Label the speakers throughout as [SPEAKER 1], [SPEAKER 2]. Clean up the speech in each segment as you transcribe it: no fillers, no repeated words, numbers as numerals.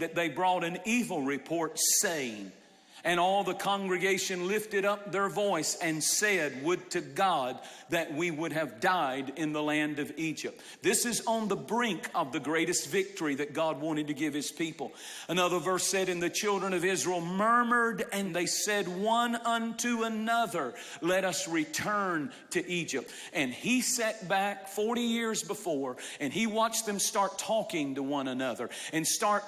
[SPEAKER 1] that they brought an evil report, saying, and all the congregation lifted up their voice and said, would to God that we would have died in the land of Egypt. This is on the brink of the greatest victory that God wanted to give his people. Another verse said, and the children of Israel murmured, and they said one unto another, let us return to Egypt. And he sat back 40 years before, and he watched them start talking to one another and start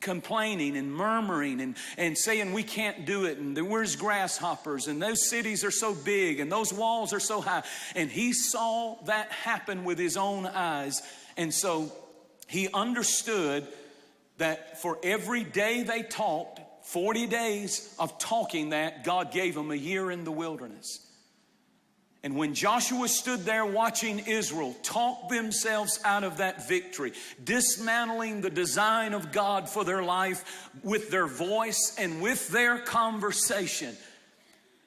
[SPEAKER 1] complaining and murmuring and saying, we can't do it, and where's grasshoppers, and those cities are so big, and those walls are so high. And he saw that happen with his own eyes. And so he understood that for every day they talked, 40 days of talking that, God gave them a year in the wilderness. And when Joshua stood there watching Israel talk themselves out of that victory, dismantling the design of God for their life with their voice and with their conversation,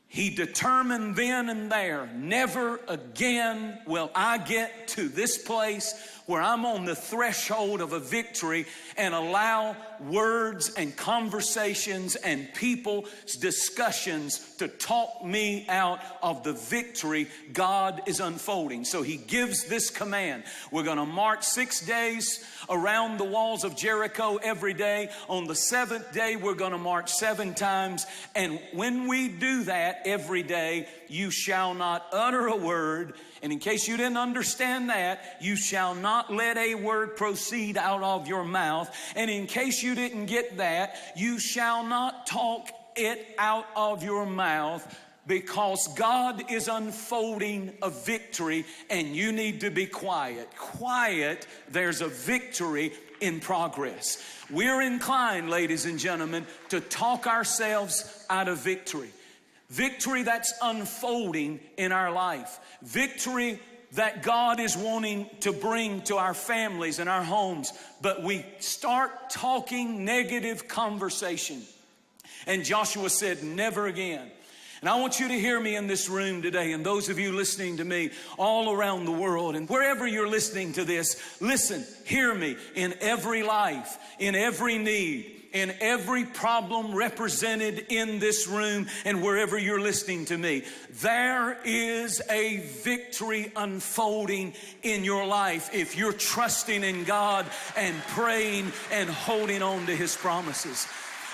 [SPEAKER 1] he determined then and there, never again will I get to this place where I'm on the threshold of a victory and allow words and conversations and people's discussions to talk me out of the victory God is unfolding. So he gives this command. We're going to march 6 days around the walls of Jericho every day. On the 7th day, we're going to march 7 times. And when we do that every day, you shall not utter a word. And in case you didn't understand that, you shall not let a word proceed out of your mouth. And in case you didn't get that, you shall not talk it out of your mouth, because God is unfolding a victory and you need to be quiet. Quiet, there's a victory in progress. We're inclined, ladies and gentlemen, to talk ourselves out of victory. Victory that's unfolding in our life. Victory that God is wanting to bring to our families and our homes. But we start talking negative conversation. And Joshua said, never again. And I want you to hear me in this room today, and those of you listening to me all around the world, and wherever you're listening to this, listen, hear me. In every life, in every need, in every problem represented in this room, and wherever you're listening to me, there is a victory unfolding in your life if you're trusting in God and praying and holding on to his promises.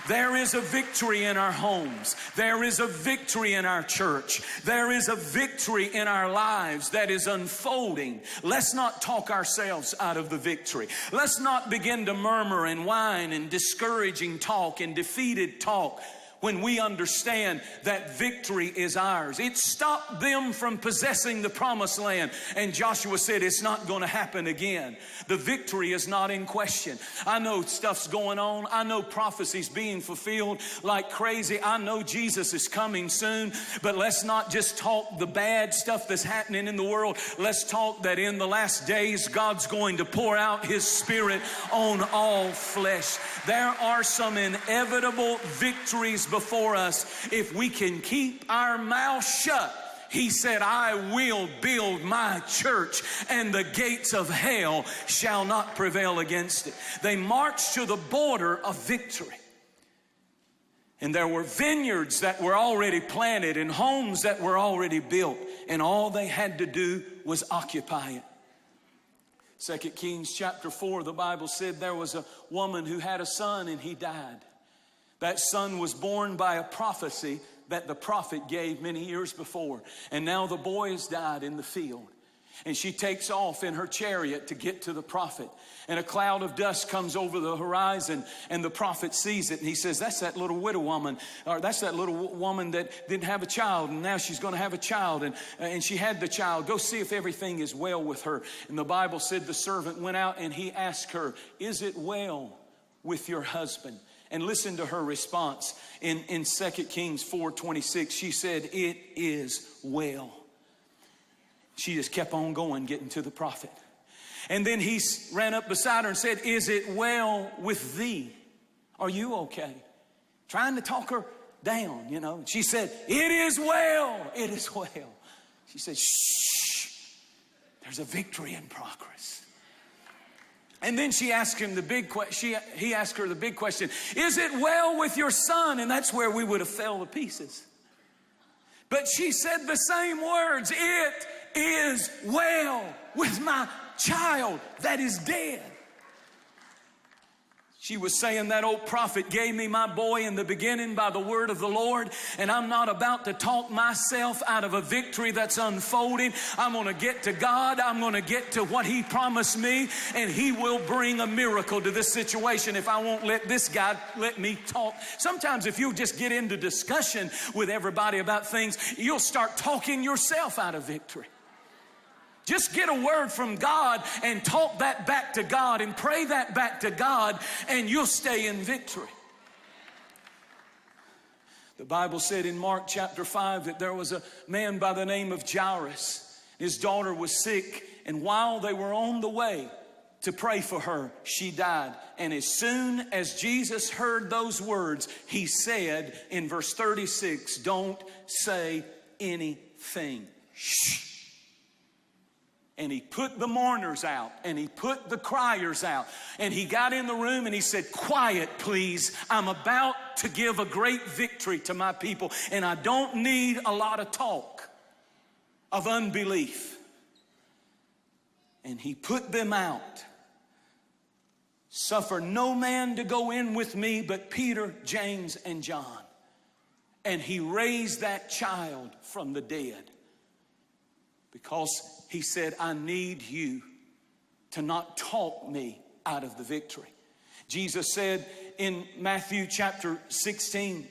[SPEAKER 1] There is a victory in our homes. There is a victory in our church. There is a victory in our lives that is unfolding. Let's not talk ourselves out of the victory. Let's not begin to murmur and whine and discouraging talk and defeated talk when we understand that victory is ours. It stopped them from possessing the promised land. And Joshua said, it's not going to happen again. The victory is not in question. I know stuff's going on. I know prophecies being fulfilled like crazy. I know Jesus is coming soon. But let's not just talk the bad stuff that's happening in the world. Let's talk that in the last days, God's going to pour out his Spirit on all flesh. There are some inevitable victories before us if we can keep our mouth shut. He said, I will build my church, and the gates of hell shall not prevail against it. They marched to the border of victory. And there were vineyards that were already planted and homes that were already built. And all they had to do was occupy it. 2 Kings chapter 4, the Bible said there was a woman who had a son and he died. That son was born by a prophecy that the prophet gave many years before. And now the boy has died in the field. And she takes off in her chariot to get to the prophet. And a cloud of dust comes over the horizon, and the prophet sees it. And he says, that's that little widow woman, or that's that little woman that didn't have a child, and now she's going to have a child. And she had the child. Go see if everything is well with her. And the Bible said the servant went out and he asked her, is it well with your husband? And listen to her response in 2 Kings 4:26. She said, it is well. She just kept on going, getting to the prophet. And then he ran up beside her and said, is it well with thee? Are you okay? Trying to talk her down, you know. She said, it is well. It is well. She said, shh, there's a victory in progress. And then she asked him the big question. He asked her the big question, is it well with your son? And that's where we would have fell to pieces. But she said the same words, it is well with my child that is dead. She was saying that old prophet gave me my boy in the beginning by the word of the Lord, and I'm not about to talk myself out of a victory that's unfolding. I'm going to get to God. I'm going to get to what he promised me, and he will bring a miracle to this situation if I won't let this guy let me talk. Sometimes if you just get into discussion with everybody about things, you'll start talking yourself out of victory. Just get a word from God and talk that back to God and pray that back to God, and you'll stay in victory. The Bible said in Mark chapter 5 that there was a man by the name of Jairus. His daughter was sick, and while they were on the way to pray for her, she died. And as soon as Jesus heard those words, he said in verse 36, don't say anything. Shh. And he put the mourners out, and he put the criers out, and he got in the room and he said, quiet please, I'm about to give a great victory to my people, and I don't need a lot of talk of unbelief. And he put them out. Suffer no man to go in with me but Peter, James, and John. And he raised that child from the dead. Because he said, I need you to not talk me out of the victory. Jesus said in Matthew chapter 16,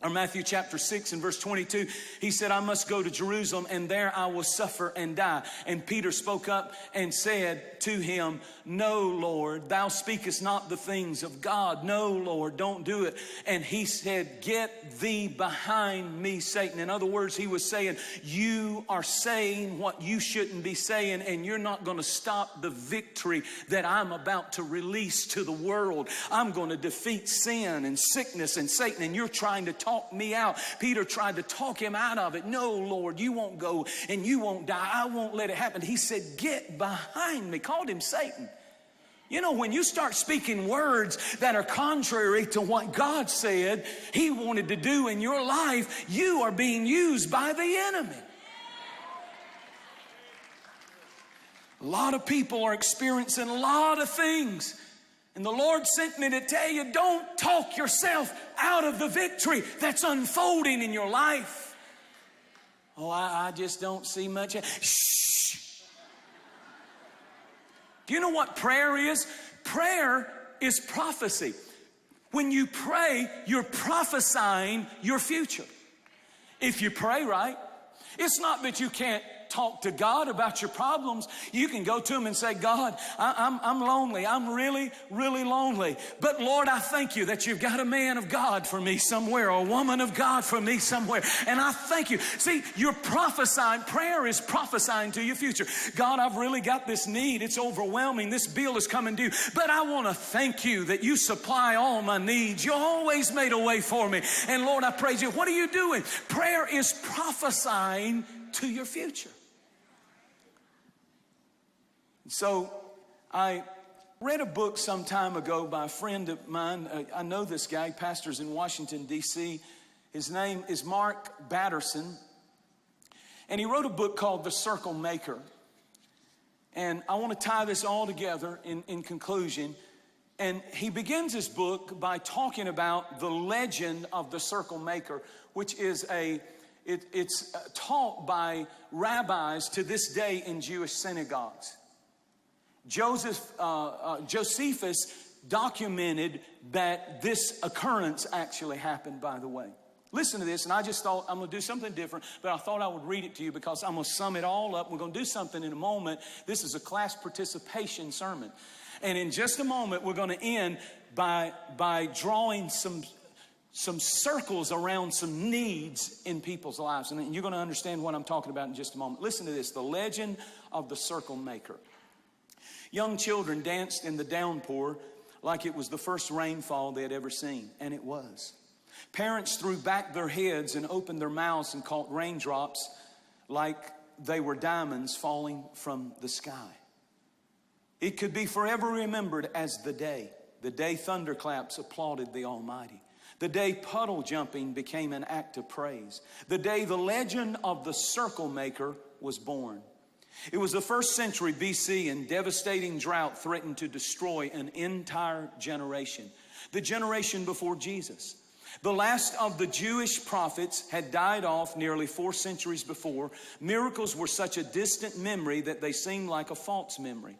[SPEAKER 1] or Matthew chapter 6 and verse 22, he said, I must go to Jerusalem, and there I will suffer and die. And Peter spoke up and said to him, no, Lord, thou speakest not the things of God. No, Lord, don't do it. And he said, get thee behind me, Satan. In other words, he was saying, you are saying what you shouldn't be saying, and you're not going to stop the victory that I'm about to release to the world. I'm going to defeat sin and sickness and Satan, and you're trying to talk me out. Peter tried to talk him out of it. No, Lord, you won't go and you won't die. I won't let it happen. He said, get behind me. Called him Satan. You know, when you start speaking words that are contrary to what God said he wanted to do in your life, you are being used by the enemy. A lot of people are experiencing a lot of things. And the Lord sent me to tell you, don't talk yourself out of the victory that's unfolding in your life. Oh, I just don't see much. Shh. Do you know what prayer is? Prayer is prophecy. When you pray, you're prophesying your future. If you pray right, it's not that you can't talk to God about your problems. You can go to him and say, God, I'm lonely. I'm really, really lonely. But Lord, I thank you that you've got a man of God for me somewhere, or a woman of God for me somewhere. And I thank you. See, you're prophesying. Prayer is prophesying to your future. God, I've really got this need. It's overwhelming. This bill is coming due. But I want to thank you that you supply all my needs. You always made a way for me. And Lord, I praise you. What are you doing? Prayer is prophesying to your future. So I read a book some time ago by a friend of mine. I know this guy, pastors in Washington, D.C. His name is Mark Batterson. And he wrote a book called The Circle Maker. And I want to tie this all together in conclusion. And he begins his book by talking about the legend of the Circle Maker, which is it's taught by rabbis to this day in Jewish synagogues. Josephus documented that this occurrence actually happened, by the way. Listen to this, and I just thought I'm going to do something different, but I thought I would read it to you because I'm going to sum it all up. We're going to do something in a moment. This is a class participation sermon. And in just a moment, we're going to end by drawing some circles around some needs in people's lives. And you're going to understand what I'm talking about in just a moment. Listen to this, the legend of the Circle Maker. Young children danced in the downpour like it was the first rainfall they had ever seen, and it was. Parents threw back their heads and opened their mouths and caught raindrops like they were diamonds falling from the sky. It could be forever remembered as the day thunderclaps applauded the Almighty. The day puddle jumping became an act of praise. The day the legend of the circle maker was born. It was the 1st century BC, and devastating drought threatened to destroy an entire generation. The generation before Jesus. The last of the Jewish prophets had died off nearly 4 centuries before. Miracles were such a distant memory that they seemed like a false memory.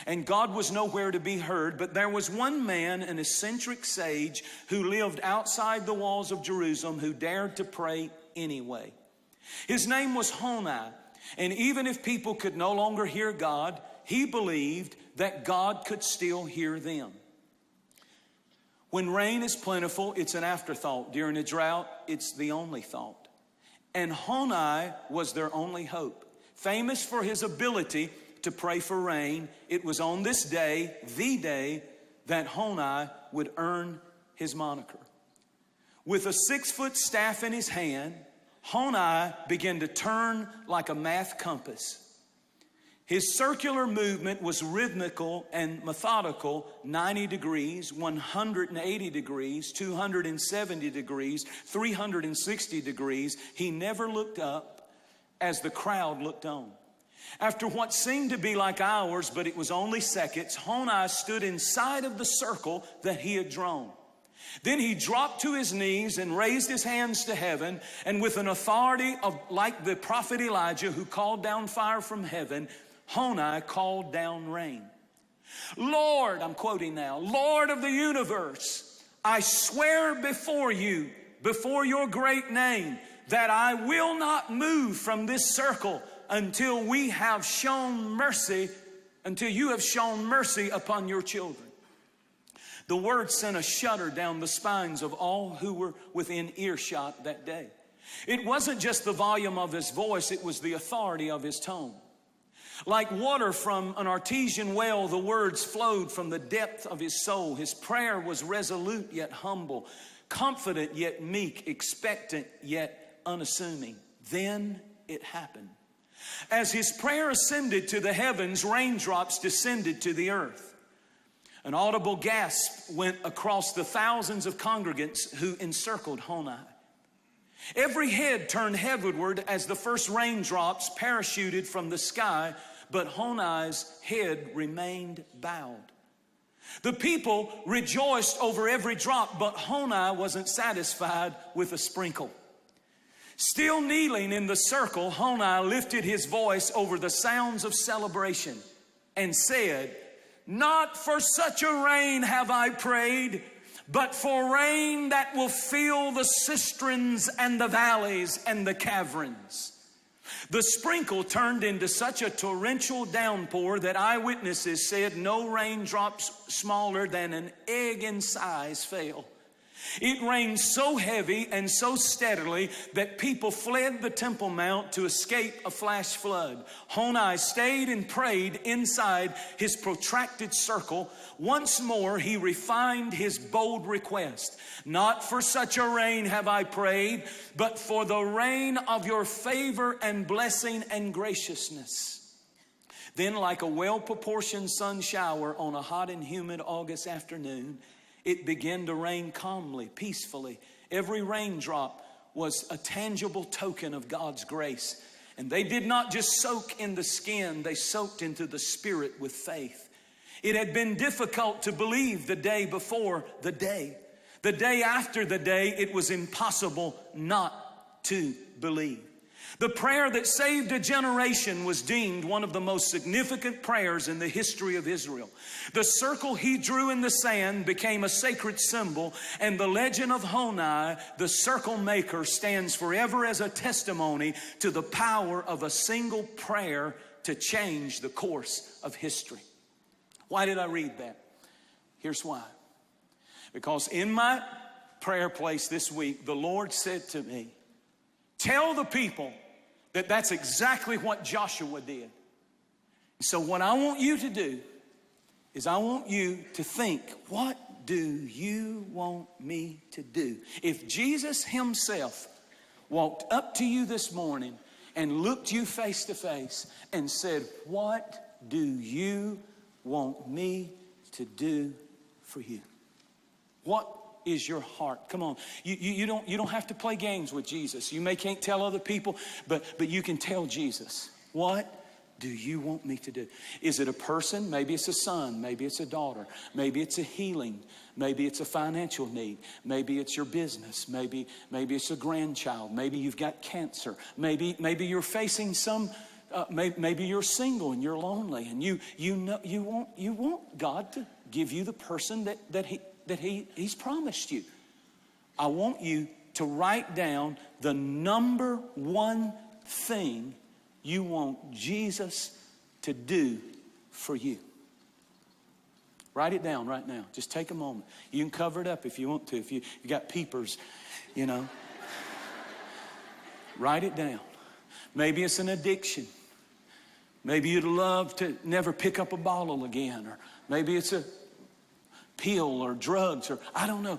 [SPEAKER 1] And God was nowhere to be heard, but there was one man, an eccentric sage, who lived outside the walls of Jerusalem, who dared to pray anyway. His name was Honi, and even if people could no longer hear God, he believed that God could still hear them. When rain is plentiful, it's an afterthought. During a drought, it's the only thought. And Honi was their only hope. Famous for his ability to pray for rain, it was on this day, the day, that Honi would earn his moniker. With a 6-foot staff in his hand, Honi began to turn like a math compass. His circular movement was rhythmical and methodical, 90 degrees, 180 degrees, 270 degrees, 360 degrees. He never looked up as the crowd looked on. After what seemed to be like hours, but it was only seconds, Honi stood inside of the circle that he had drawn. Then he dropped to his knees and raised his hands to heaven, and with an authority like the prophet Elijah, who called down fire from heaven, Honi called down rain. Lord, I'm quoting now, Lord of the universe, I swear before you, before your great name, that I will not move from this circle until we have shown mercy, until you have shown mercy upon your children. The word sent a shudder down the spines of all who were within earshot that day. It wasn't just the volume of his voice, it was the authority of his tone. Like water from an artesian well, the words flowed from the depth of his soul. His prayer was resolute yet humble, confident yet meek, expectant yet unassuming. Then it happened. As his prayer ascended to the heavens, raindrops descended to the earth. An audible gasp went across the thousands of congregants who encircled Honi. Every head turned heavenward as the first raindrops parachuted from the sky, but Honi's head remained bowed. The people rejoiced over every drop, but Honi wasn't satisfied with a sprinkle. Still kneeling in the circle, Honi lifted his voice over the sounds of celebration and said, "Not for such a rain have I prayed, but for rain that will fill the cisterns and the valleys and the caverns." The sprinkle turned into such a torrential downpour that eyewitnesses said no raindrops smaller than an egg in size fell. It rained so heavy and so steadily that people fled the Temple Mount to escape a flash flood. Honi stayed and prayed inside his protracted circle. Once more he refined his bold request. "Not for such a rain have I prayed, but for the rain of your favor and blessing and graciousness." Then, like a well-proportioned sun shower on a hot and humid August afternoon, it began to rain calmly, peacefully. Every raindrop was a tangible token of God's grace. And they did not just soak in the skin, they soaked into the spirit with faith. It had been difficult to believe the day before the day. The day after the day, it was impossible not to believe. The prayer that saved a generation was deemed one of the most significant prayers in the history of Israel. The circle he drew in the sand became a sacred symbol, and the legend of Honi, the circle maker, stands forever as a testimony to the power of a single prayer to change the course of history. Why did I read that? Here's why. Because in my prayer place this week, the Lord said to me, "Tell the people that that's exactly what Joshua did." So what I want you to do is I want you to think, what do you want me to do? If Jesus himself walked up to you this morning and looked you face to face and said, "What do you want me to do for you? What is your heart? Come on. You don't have to play games with Jesus. You can't tell other people, but you can tell Jesus. What do you want me to do? Is it a person? Maybe it's a son. Maybe it's a daughter. Maybe it's a healing. Maybe it's a financial need. Maybe it's your business. Maybe it's a grandchild. Maybe you've got cancer. Maybe you're facing some. Maybe you're single and you're lonely, and you want God to give you the person that He's promised you. I want you to write down the number one thing you want Jesus to do for you. Write it down right now. Just take a moment. You can cover it up if you want to. If you got peepers, Write it down. Maybe it's an addiction. Maybe you'd love to never pick up a bottle again. Or maybe it's a pill or drugs, or I don't know.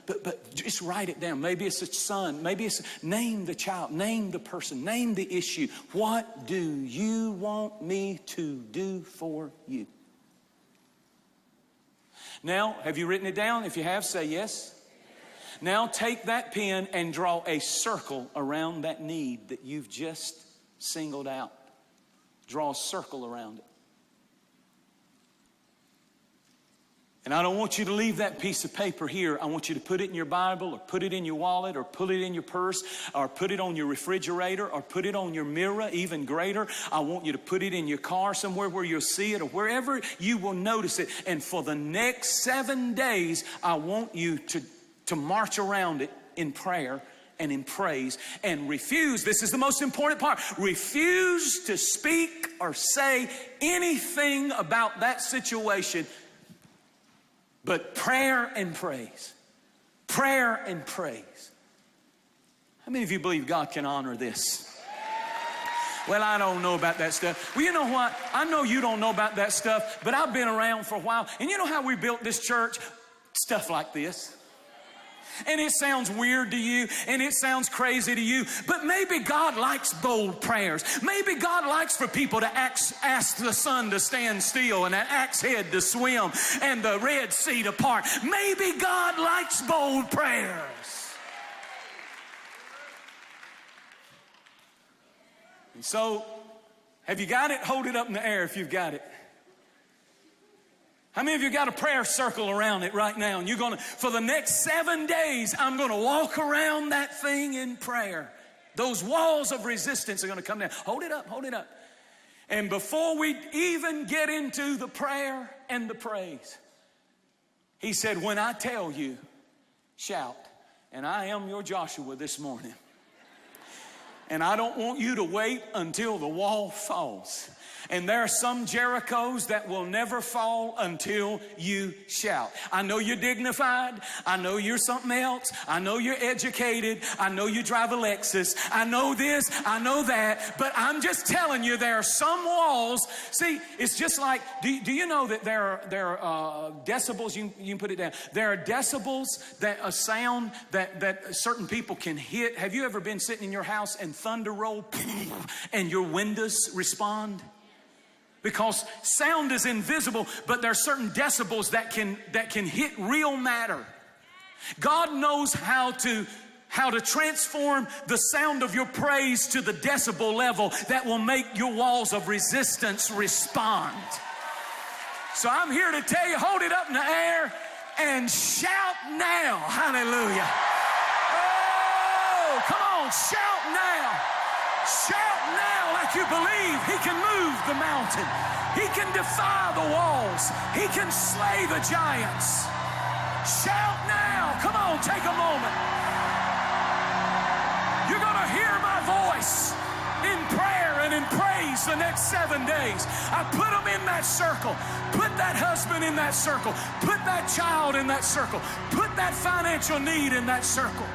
[SPEAKER 1] But just write it down. Maybe it's a son. Maybe it's name the child, name the person, name the issue. What do you want me to do for you? Now, have you written it down? If you have, say yes. Now take that pen and draw a circle around that need that you've just singled out. Draw a circle around it. And I don't want you to leave that piece of paper here. I want you to put it in your Bible, or put it in your wallet, or put it in your purse, or put it on your refrigerator, or put it on your mirror, even greater. I want you to put it in your car somewhere where you'll see it, or wherever you will notice it. And for the next 7 days, I want you to march around it in prayer and in praise, and refuse, this is the most important part, refuse to speak or say anything about that situation but prayer and praise. Prayer and praise. How many of you believe God can honor this? Well, I don't know about that stuff. Well, you know what? I know you don't know about that stuff, but I've been around for a while. And you know how we built this church? Stuff like this. And it sounds weird to you, and it sounds crazy to you, but maybe God likes bold prayers. Maybe God likes for people to ask the sun to stand still and an axe head to swim and the Red Sea to part. Maybe God likes bold prayers. And so, have you got it? Hold it up in the air if you've got it. How many of you got a prayer circle around it right now? And you're going to, for the next 7 days, I'm going to walk around that thing in prayer. Those walls of resistance are going to come down. Hold it up, hold it up. And before we even get into the prayer and the praise, He said, when I tell you, shout. And I am your Joshua this morning. And I don't want you to wait until the wall falls. And there are some Jerichos that will never fall until you shout. I know you're dignified. I know you're something else. I know you're educated. I know you drive a Lexus. I know this. I know that. But I'm just telling you, there are some walls. See, it's just like, do you know that there are decibels? You can put it down. There are decibels, that a sound that certain people can hit. Have you ever been sitting in your house and thunder roll and your windows respond? Because sound is invisible, but there are certain decibels that can hit real matter. God knows how to transform the sound of your praise to the decibel level that will make your walls of resistance respond. So I'm here to tell you, hold it up in the air and shout now. Hallelujah. Oh, come on, shout now. Shout now like you believe He can move the mountain. He can defy the walls. He can slay the giants. Shout now. Come on, take a moment. You're going to hear my voice in prayer and in praise the next 7 days. I put them in that circle. Put that husband in that circle. Put that child in that circle. Put that financial need in that circle.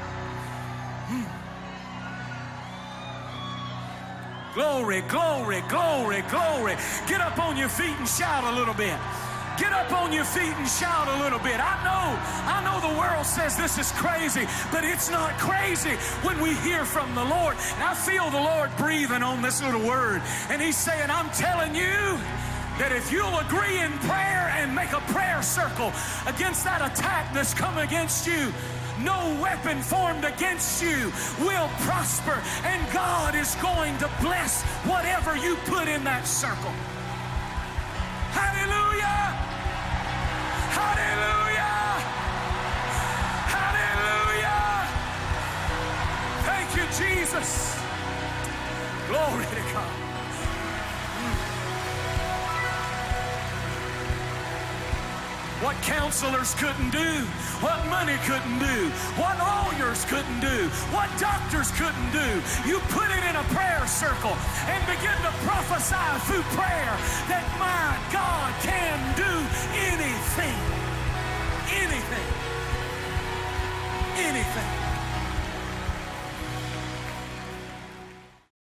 [SPEAKER 1] Glory, glory, glory, glory. Get up on your feet and shout a little bit. Get up on your feet and shout a little bit. I know the world says this is crazy, but it's not crazy when we hear from the Lord. And I feel the Lord breathing on this little word. And He's saying, I'm telling you, that if you'll agree in prayer and make a prayer circle against that attack that's come against you, no weapon formed against you will prosper, and God is going to bless whatever you put in that circle. Hallelujah! Hallelujah! Hallelujah! Thank you, Jesus. Glory to God. What counselors couldn't do, what money couldn't do, what lawyers couldn't do, what doctors couldn't do, you put it in a prayer circle and begin to prophesy through prayer that my God can do anything. Anything. Anything.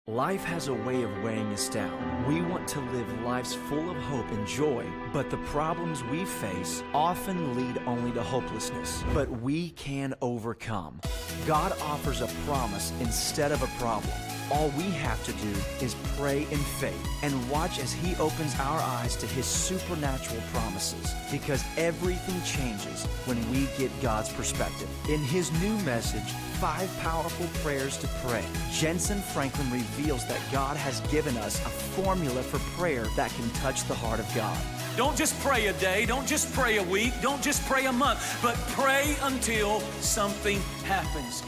[SPEAKER 2] Life has a way of weighing us down. We want to live lives full of hope and joy, but the problems we face often lead only to hopelessness. But we can overcome. God offers a promise instead of a problem. All we have to do is pray in faith and watch as He opens our eyes to His supernatural promises, because everything changes when we get God's perspective. In his new message, 5 Powerful Prayers to Pray, Jentezen Franklin reveals that God has given us a formula for prayer that can touch the heart of God.
[SPEAKER 1] Don't just pray a day, don't just pray a week, don't just pray a month, but pray until something happens.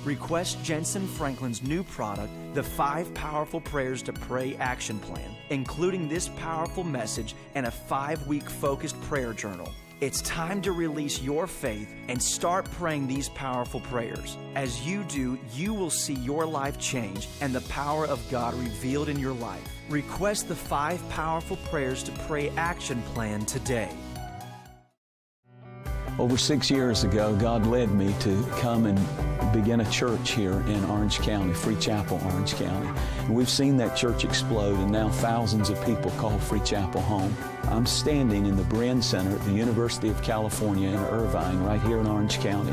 [SPEAKER 2] Request Jentezen Franklin's new product, the 5 Powerful Prayers to Pray Action Plan, including this powerful message and a 5-week focused prayer journal. It's time to release your faith and start praying these powerful prayers. As you do, you will see your life change and the power of God revealed in your life. Request the 5 Powerful Prayers to Pray Action Plan today.
[SPEAKER 3] Over 6 years ago, God led me to come and begin a church here in Orange County, Free Chapel, Orange County. And we've seen that church explode, and now thousands of people call Free Chapel home. I'm standing in the Bren Center at the University of California in Irvine, right here in Orange County.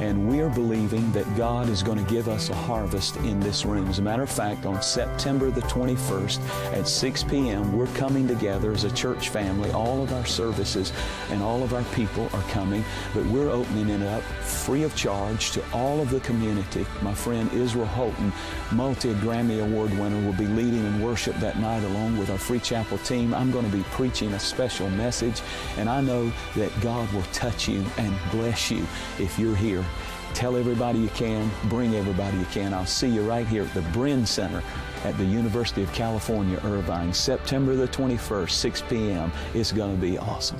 [SPEAKER 3] And we are believing that God is going to give us a harvest in this room. As a matter of fact, on September the 21st at 6 p.m., we're coming together as a church family. All of our services and all of our people are coming, but we're opening it up free of charge to all of the community. My friend Israel Houghton, multi-Grammy Award winner, will be leading in worship that night along with our Free Chapel team. I'm going to be preaching a special message, and I know that God will touch you and bless you if you're here. Tell everybody you can, bring everybody you can. I'll see you right here at the Bren Center at the University of California, Irvine, September the 21st, 6 p.m. It's going to be awesome.